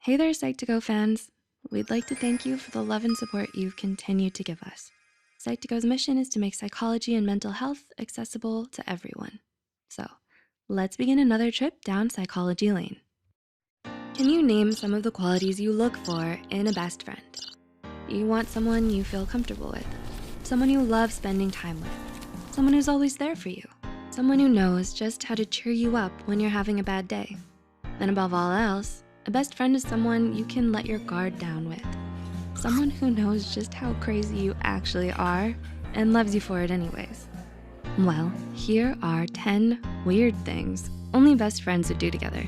Hey there, Psych2Go fans. We'd like to thank you for the love and support you've continued to give us. Psych2Go's mission is to make psychology and mental health accessible to everyone. So let's begin another trip down psychology lane. Can you name some of the qualities you look for in a best friend? You want someone you feel comfortable with, someone you love spending time with, someone who's always there for you, someone who knows just how to cheer you up when you're having a bad day. And above all else, a best friend is someone you can let your guard down with. Someone who knows just how crazy you actually are and loves you for it anyways. Well, here are 10 weird things only best friends would do together.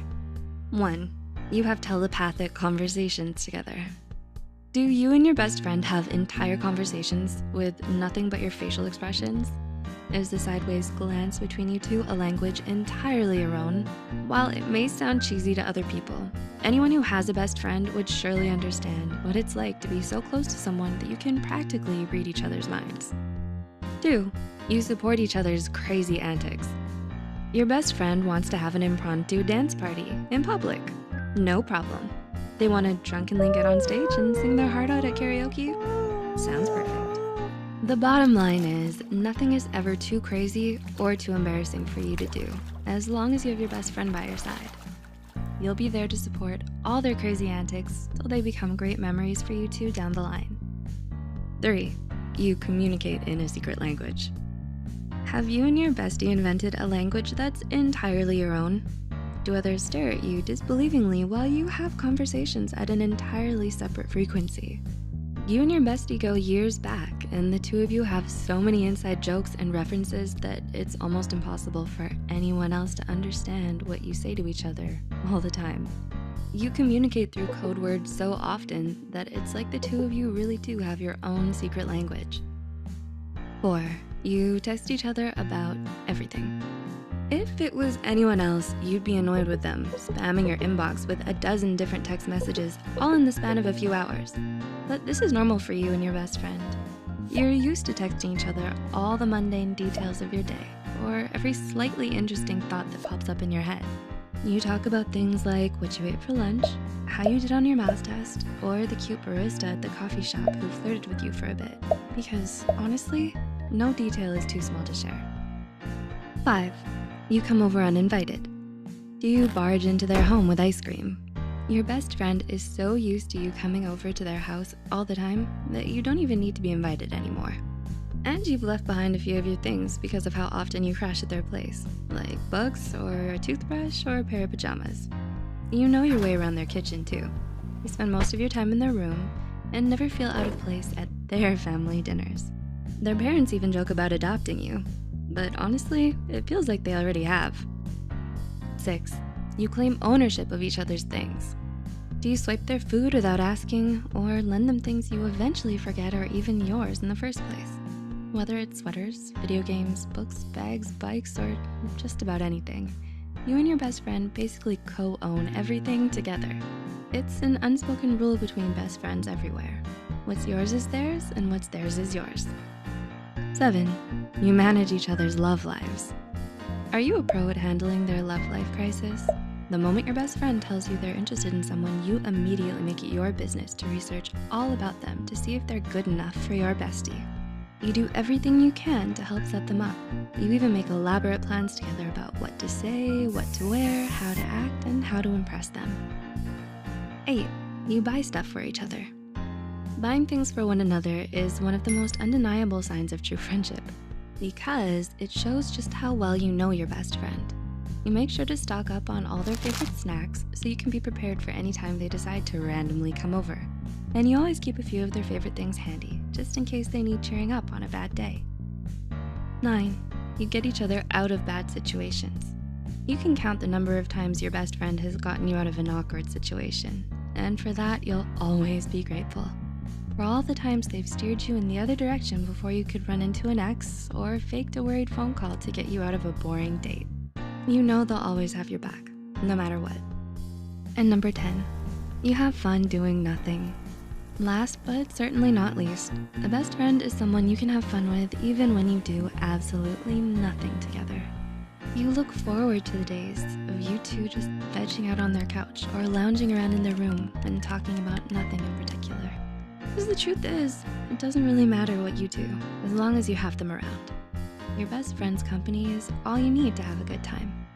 1, you have telepathic conversations together. Do you and your best friend have entire conversations with nothing but your facial expressions? Is the sideways glance between you two a language entirely your own? While it may sound cheesy to other people, anyone who has a best friend would surely understand what it's like to be so close to someone that you can practically read each other's minds. 2, you support each other's crazy antics. Your best friend wants to have an impromptu dance party in public. No problem. They want to drunkenly get on stage and sing their heart out at karaoke? Sounds perfect. The bottom line is, nothing is ever too crazy or too embarrassing for you to do, as long as you have your best friend by your side. You'll be there to support all their crazy antics till they become great memories for you two down the line. 3, you communicate in a secret language. Have you and your bestie invented a language that's entirely your own? Do others stare at you disbelievingly while you have conversations at an entirely separate frequency? You and your bestie go years back, and the two of you have so many inside jokes and references that it's almost impossible for anyone else to understand what you say to each other all the time. You communicate through code words so often that it's like the two of you really do have your own secret language. 4, you text each other about everything. If it was anyone else, you'd be annoyed with them, spamming your inbox with a dozen different text messages, all in the span of a few hours. But this is normal for you and your best friend. You're used to texting each other all the mundane details of your day, or every slightly interesting thought that pops up in your head. You talk about things like what you ate for lunch, how you did on your math test, or the cute barista at the coffee shop who flirted with you for a bit. Because honestly, no detail is too small to share. 5, you come over uninvited. Do you barge into their home with ice cream? Your best friend is so used to you coming over to their house all the time that you don't even need to be invited anymore. And you've left behind a few of your things because of how often you crash at their place, like books or a toothbrush or a pair of pajamas. You know your way around their kitchen too. You spend most of your time in their room and never feel out of place at their family dinners. Their parents even joke about adopting you, but honestly, it feels like they already have. 6, you claim ownership of each other's things. Do you swipe their food without asking, or lend them things you eventually forget are even yours in the first place? Whether it's sweaters, video games, books, bags, bikes, or just about anything, you and your best friend basically co-own everything together. It's an unspoken rule between best friends everywhere. What's yours is theirs, and what's theirs is yours. 7, you manage each other's love lives. Are you a pro at handling their love life crisis? The moment your best friend tells you they're interested in someone, you immediately make it your business to research all about them to see if they're good enough for your bestie. You do everything you can to help set them up. You even make elaborate plans together about what to say, what to wear, how to act, and how to impress them. 8, you buy stuff for each other. Buying things for one another is one of the most undeniable signs of true friendship because it shows just how well you know your best friend. You make sure to stock up on all their favorite snacks so you can be prepared for any time they decide to randomly come over. And you always keep a few of their favorite things handy, just in case they need cheering up on a bad day. 9, you get each other out of bad situations. You can count the number of times your best friend has gotten you out of an awkward situation, and for that, you'll always be grateful. For all the times they've steered you in the other direction before you could run into an ex or faked a worried phone call to get you out of a boring date. You know they'll always have your back, no matter what. And number 10, you have fun doing nothing. Last but certainly not least, a best friend is someone you can have fun with even when you do absolutely nothing together. You look forward to the days of you two just vegging out on their couch or lounging around in their room and talking about nothing in particular. Because the truth is, it doesn't really matter what you do, as long as you have them around. Your best friend's company is all you need to have a good time.